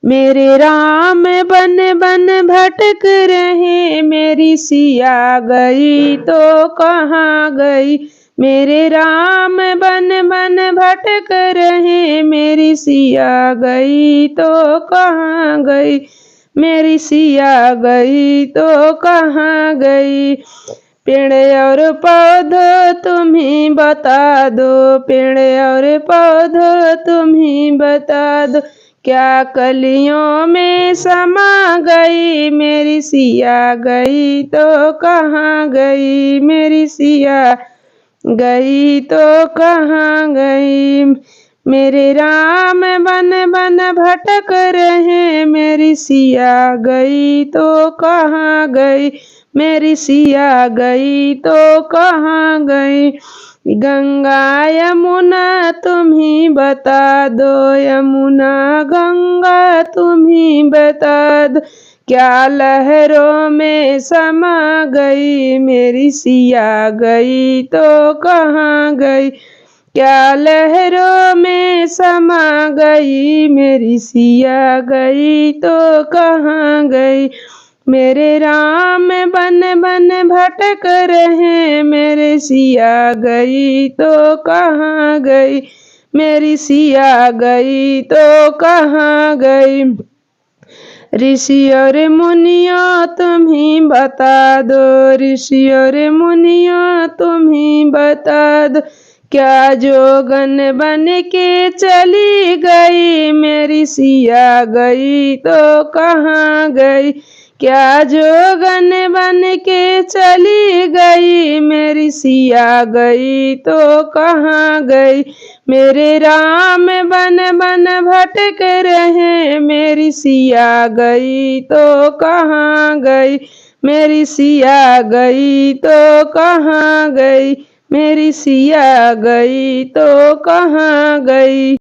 मेरे राम बन बन भटक रहे, मेरी सिया गई तो कहाँ गई। मेरे राम बन बन भटक रहे, मेरी सिया गई तो कहाँ गई। मेरी सिया गई तो कहाँ गई। पेड़ और पौधो तुम ही बता दो, पेड़ और पौधो तुम ही बता दो, क्या कलियों में समा गई। मेरी सिया गई तो कहाँ गई। मेरी सिया गई तो कहाँ गई। मेरे राम बन बन भटक रहे, मेरी सिया गई तो कहाँ गई। मेरी सिया गई तो कहाँ गई। गंगा यमुना तुम ही बता दो, यमुना गंगा तुम ही बता दो, क्या लहरों में समा गई। मेरी सिया गई तो कहाँ गई। क्या लहरों में समा गई। मेरी सिया गई तो कहाँ गई। मेरे राम बन बन भटक रहे, मेरे सिया गई तो कहाँ गई। मेरी सिया गई तो कहाँ गई। ऋषि और मुनियों तुम ही बता दो, ऋषि और मुनियों तुम ही बता दो, क्या जोगन बन के चली गई। मेरी सिया गई तो कहाँ गई। क्या जोगन बन के चली गई। मेरी सिया गई तो कहाँ गई। मेरे राम बन बन भटक रहे, मेरी सिया गई तो कहाँ गई। मेरी सिया गई तो कहाँ गई। मेरी सिया गई तो कहाँ गई।